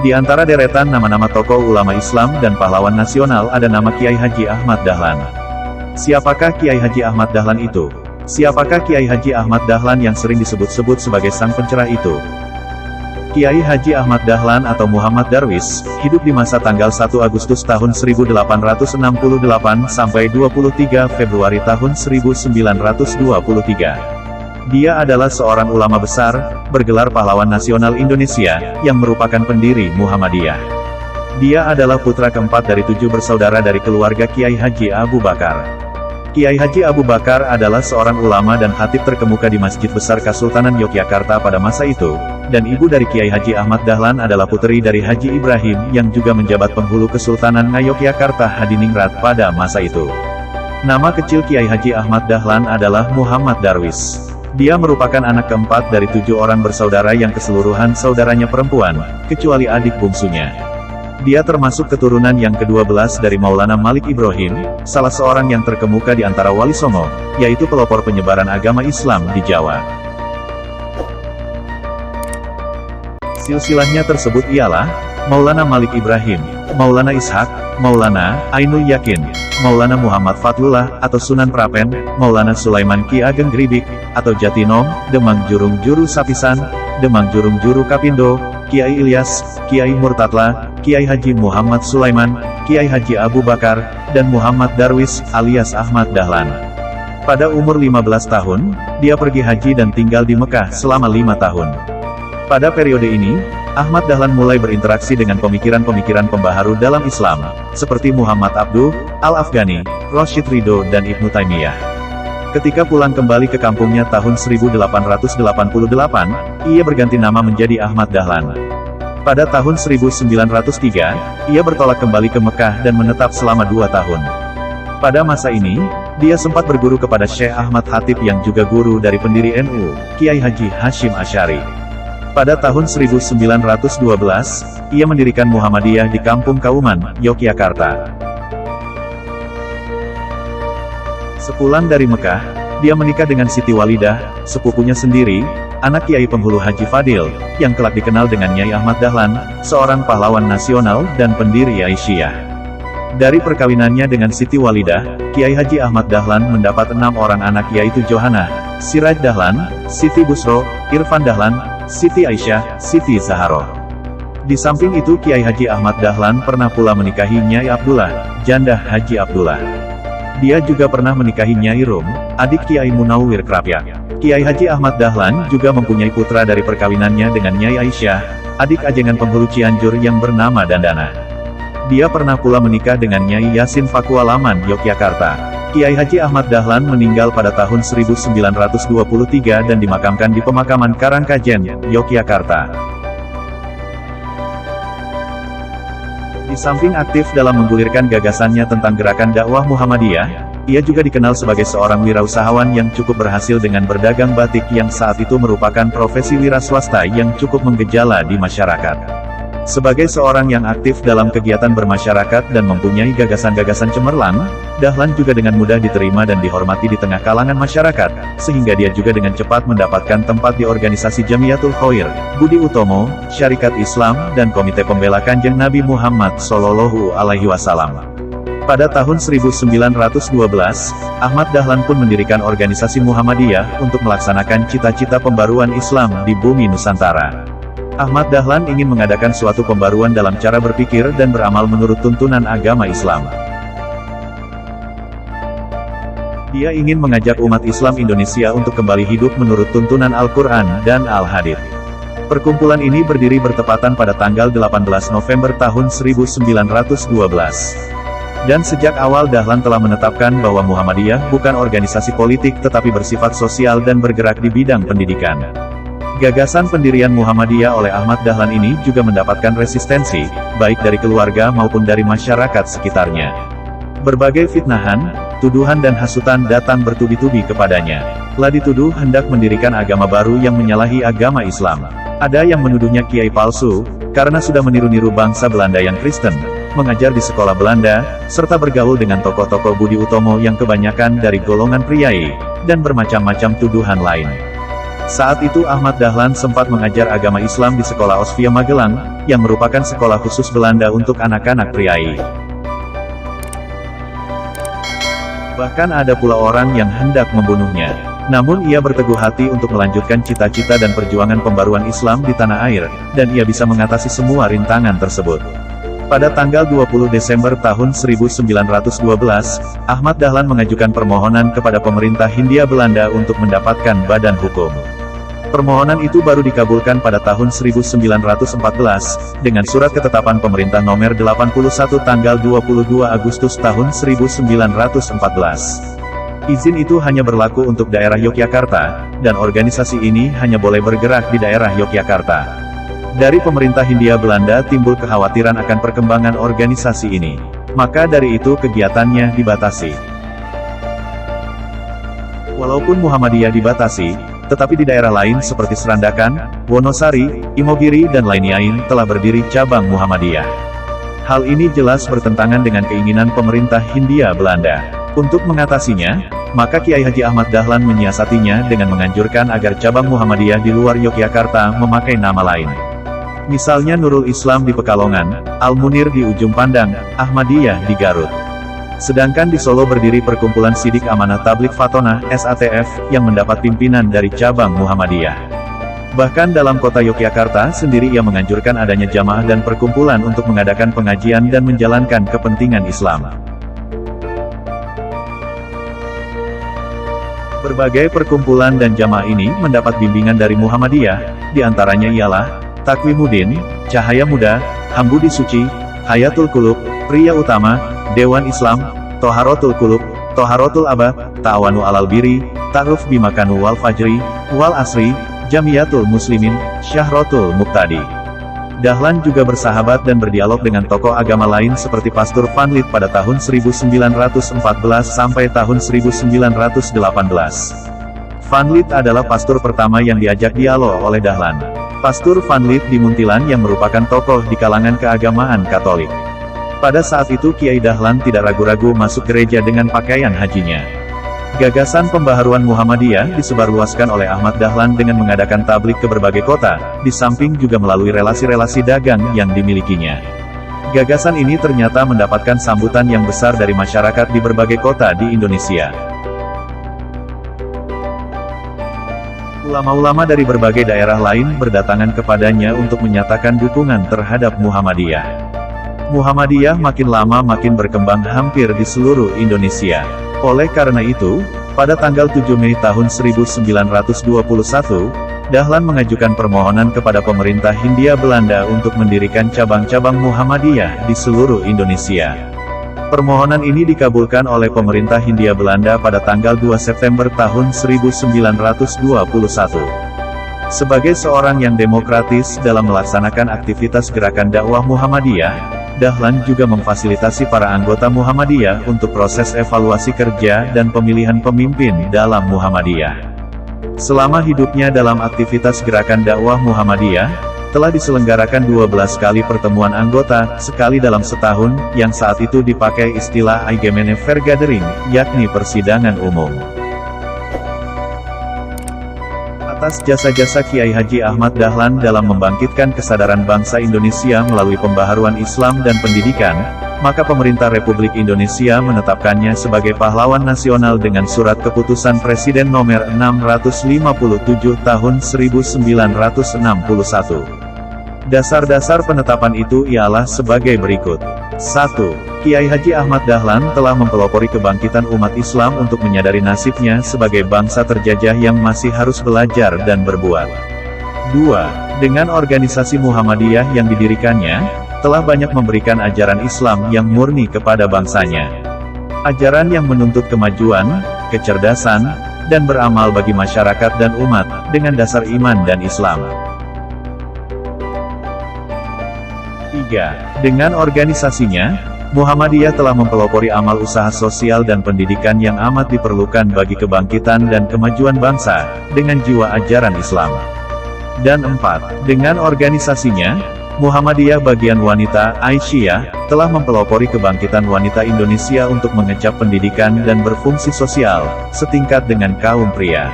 Di antara deretan nama-nama tokoh ulama Islam dan pahlawan nasional ada nama Kiai Haji Ahmad Dahlan. Siapakah Kiai Haji Ahmad Dahlan itu? Siapakah Kiai Haji Ahmad Dahlan yang sering disebut-sebut sebagai sang pencerah itu? Kiai Haji Ahmad Dahlan atau Muhammad Darwis, hidup di masa tanggal 1 Agustus tahun 1868 sampai 23 Februari tahun 1923. Dia adalah seorang ulama besar, bergelar pahlawan nasional Indonesia, yang merupakan pendiri Muhammadiyah. Dia adalah putra keempat dari 7 bersaudara dari keluarga Kiai Haji Abu Bakar. Kiai Haji Abu Bakar adalah seorang ulama dan khatib terkemuka di Masjid Besar Kesultanan Yogyakarta pada masa itu, dan ibu dari Kiai Haji Ahmad Dahlan adalah putri dari Haji Ibrahim yang juga menjabat penghulu Kesultanan Ngayogyakarta Hadiningrat pada masa itu. Nama kecil Kiai Haji Ahmad Dahlan adalah Muhammad Darwis. Dia merupakan anak keempat dari 7 orang bersaudara yang keseluruhan saudaranya perempuan, kecuali adik bungsunya. Dia termasuk keturunan yang ke-12 dari Maulana Malik Ibrahim, salah seorang yang terkemuka di antara Wali Songo, yaitu pelopor penyebaran agama Islam di Jawa. Silsilahnya tersebut ialah, Maulana Malik Ibrahim, Maulana Ishak, Maulana Ainul Yakin, Maulana Muhammad Fathullah atau Sunan Prapen, Maulana Sulaiman Ki Ageng Gribik, atau Jatinom, Demang Jurung Juru Sapisan, Demang Jurung Juru Kapindo, Kiai Ilyas, Kiai Murtadla, Kiai Haji Muhammad Sulaiman, Kiai Haji Abu Bakar, dan Muhammad Darwis alias Ahmad Dahlan. Pada umur 15 tahun, dia pergi haji dan tinggal di Mekah selama 5 tahun. Pada periode ini, Ahmad Dahlan mulai berinteraksi dengan pemikiran-pemikiran pembaharu dalam Islam, seperti Muhammad Abduh, Al-Afghani, Rashid Ridho dan Ibnu Taimiyah. Ketika pulang kembali ke kampungnya tahun 1888, ia berganti nama menjadi Ahmad Dahlan. Pada tahun 1903, ia bertolak kembali ke Mekah dan menetap selama 2 tahun. Pada masa ini, dia sempat berguru kepada Syekh Ahmad Khatib yang juga guru dari pendiri NU, Kiai Haji Hashim Asy'ari. Pada tahun 1912, ia mendirikan Muhammadiyah di Kampung Kauman, Yogyakarta. Sepulang dari Mekah, dia menikah dengan Siti Walidah, sepupunya sendiri, anak Kiai penghulu Haji Fadil, yang kelak dikenal dengan Nyai Ahmad Dahlan, seorang pahlawan nasional dan pendiri Aisyah. Dari perkawinannya dengan Siti Walidah, Kiai Haji Ahmad Dahlan mendapat 6 orang anak yaitu Johana, Siraj Dahlan, Siti Busro, Irfan Dahlan, Siti Aisyah, Siti Zahroh. Di samping itu Kiai Haji Ahmad Dahlan pernah pula menikahi Nyai Abdullah, janda Haji Abdullah. Dia juga pernah menikahi Nyai Rum, adik Kiai Munawwir Krapyak. Kiai Haji Ahmad Dahlan juga mempunyai putra dari perkawinannya dengan Nyai Aisyah, adik ajengan penghulu Cianjur yang bernama Dandana. Dia pernah pula menikah dengan Nyai Yasin Pakualaman, Yogyakarta. Kiai Haji Ahmad Dahlan meninggal pada tahun 1923 dan dimakamkan di pemakaman Karangkajen, Yogyakarta. Di samping aktif dalam menggulirkan gagasannya tentang gerakan dakwah Muhammadiyah, ia juga dikenal sebagai seorang wirausahawan yang cukup berhasil dengan berdagang batik yang saat itu merupakan profesi wira swasta yang cukup menggejala di masyarakat. Sebagai seorang yang aktif dalam kegiatan bermasyarakat dan mempunyai gagasan-gagasan cemerlang, Dahlan juga dengan mudah diterima dan dihormati di tengah kalangan masyarakat, sehingga dia juga dengan cepat mendapatkan tempat di organisasi Jamiatul Khair, Budi Utomo, Syarikat Islam, dan Komite Pembela Kanjeng Nabi Muhammad Shallallahu Alaihi Wasallam. Pada tahun 1912, Ahmad Dahlan pun mendirikan organisasi Muhammadiyah untuk melaksanakan cita-cita pembaruan Islam di bumi Nusantara. Ahmad Dahlan ingin mengadakan suatu pembaruan dalam cara berpikir dan beramal menurut tuntunan agama Islam. Dia ingin mengajak umat Islam Indonesia untuk kembali hidup menurut tuntunan Al-Quran dan Al-Hadits. Perkumpulan ini berdiri bertepatan pada tanggal 18 November tahun 1912. Dan sejak awal Dahlan telah menetapkan bahwa Muhammadiyah bukan organisasi politik tetapi bersifat sosial dan bergerak di bidang pendidikan. Gagasan pendirian Muhammadiyah oleh Ahmad Dahlan ini juga mendapatkan resistensi, baik dari keluarga maupun dari masyarakat sekitarnya. Berbagai fitnahan, tuduhan dan hasutan datang bertubi-tubi kepadanya. Telah dituduh hendak mendirikan agama baru yang menyalahi agama Islam. Ada yang menuduhnya kiai palsu, karena sudah meniru-niru bangsa Belanda yang Kristen, mengajar di sekolah Belanda, serta bergaul dengan tokoh-tokoh Budi Utomo yang kebanyakan dari golongan priai, dan bermacam-macam tuduhan lain. Saat itu Ahmad Dahlan sempat mengajar agama Islam di Sekolah Osvia Magelang, yang merupakan sekolah khusus Belanda untuk anak-anak priai. Bahkan ada pula orang yang hendak membunuhnya. Namun ia berteguh hati untuk melanjutkan cita-cita dan perjuangan pembaruan Islam di tanah air, dan ia bisa mengatasi semua rintangan tersebut. Pada tanggal 20 Desember tahun 1912, Ahmad Dahlan mengajukan permohonan kepada pemerintah Hindia Belanda untuk mendapatkan badan hukum. Permohonan itu baru dikabulkan pada tahun 1914, dengan surat ketetapan pemerintah nomor 81 tanggal 22 Agustus tahun 1914. Izin itu hanya berlaku untuk daerah Yogyakarta, dan organisasi ini hanya boleh bergerak di daerah Yogyakarta. Dari pemerintah Hindia Belanda timbul kekhawatiran akan perkembangan organisasi ini. Maka dari itu kegiatannya dibatasi. Walaupun Muhammadiyah dibatasi, tetapi di daerah lain seperti Serandakan, Wonosari, Imogiri dan lainnya telah berdiri cabang Muhammadiyah. Hal ini jelas bertentangan dengan keinginan pemerintah Hindia Belanda. Untuk mengatasinya, maka Kiai Haji Ahmad Dahlan menyiasatinya dengan menganjurkan agar cabang Muhammadiyah di luar Yogyakarta memakai nama lain. Misalnya Nurul Islam di Pekalongan, Al-Munir di Ujung Pandang, Ahmadiyah di Garut. Sedangkan di Solo berdiri Perkumpulan Sidik Amanah Tabligh Fatonah, SATF, yang mendapat pimpinan dari cabang Muhammadiyah. Bahkan dalam kota Yogyakarta sendiri ia menganjurkan adanya jamaah dan perkumpulan untuk mengadakan pengajian dan menjalankan kepentingan Islam. Berbagai perkumpulan dan jamaah ini mendapat bimbingan dari Muhammadiyah, diantaranya ialah Takwimuddin, Cahaya Muda, Hambudi Suci, Hayatul Qulub, Pria Utama, Dewan Islam, Toharotul Qulub, Toharotul Abad, Ta'awanu Alal Biri, Ta'ruf Bimakanu Wal Fajri, Wal Asri, Jamiyatul Muslimin, Syahrotul Muqtadi. Dahlan juga bersahabat dan berdialog dengan tokoh agama lain seperti Pastur Van Lith pada tahun 1914 sampai tahun 1918. Van Lith adalah pastur pertama yang diajak dialog oleh Dahlan. Pastur Van Lith di Muntilan yang merupakan tokoh di kalangan keagamaan Katolik. Pada saat itu Kiai Dahlan tidak ragu-ragu masuk gereja dengan pakaian hajinya. Gagasan pembaharuan Muhammadiyah disebarluaskan oleh Ahmad Dahlan dengan mengadakan tabligh ke berbagai kota, di samping juga melalui relasi-relasi dagang yang dimilikinya. Gagasan ini ternyata mendapatkan sambutan yang besar dari masyarakat di berbagai kota di Indonesia. Ulama-ulama dari berbagai daerah lain berdatangan kepadanya untuk menyatakan dukungan terhadap Muhammadiyah. Muhammadiyah makin lama makin berkembang hampir di seluruh Indonesia. Oleh karena itu, pada tanggal 7 Mei tahun 1921, Dahlan mengajukan permohonan kepada pemerintah Hindia Belanda untuk mendirikan cabang-cabang Muhammadiyah di seluruh Indonesia. Permohonan ini dikabulkan oleh pemerintah Hindia Belanda pada tanggal 2 September tahun 1921. Sebagai seorang yang demokratis dalam melaksanakan aktivitas gerakan dakwah Muhammadiyah, Dahlan juga memfasilitasi para anggota Muhammadiyah untuk proses evaluasi kerja dan pemilihan pemimpin dalam Muhammadiyah. Selama hidupnya dalam aktivitas gerakan dakwah Muhammadiyah, telah diselenggarakan 12 kali pertemuan anggota, sekali dalam setahun, yang saat itu dipakai istilah Algemene Vergadering, yakni persidangan umum. Atas jasa-jasa Kiai Haji Ahmad Dahlan dalam membangkitkan kesadaran bangsa Indonesia melalui pembaharuan Islam dan pendidikan, maka pemerintah Republik Indonesia menetapkannya sebagai pahlawan nasional dengan surat keputusan Presiden nomor 657 tahun 1961. Dasar-dasar penetapan itu ialah sebagai berikut. 1. Kiai Haji Ahmad Dahlan telah mempelopori kebangkitan umat Islam untuk menyadari nasibnya sebagai bangsa terjajah yang masih harus belajar dan berbuat. 2. Dengan organisasi Muhammadiyah yang didirikannya, telah banyak memberikan ajaran Islam yang murni kepada bangsanya. Ajaran yang menuntut kemajuan, kecerdasan, dan beramal bagi masyarakat dan umat, dengan dasar iman dan Islam. 3. Dengan organisasinya, Muhammadiyah telah mempelopori amal usaha sosial dan pendidikan yang amat diperlukan bagi kebangkitan dan kemajuan bangsa, dengan jiwa ajaran Islam. Dan 4. Dengan organisasinya, Muhammadiyah bagian wanita, Aisyah, telah mempelopori kebangkitan wanita Indonesia untuk mengecap pendidikan dan berfungsi sosial, setingkat dengan kaum pria.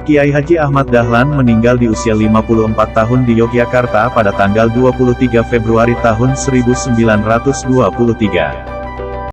Kiai Haji Ahmad Dahlan meninggal di usia 54 tahun di Yogyakarta pada tanggal 23 Februari tahun 1923.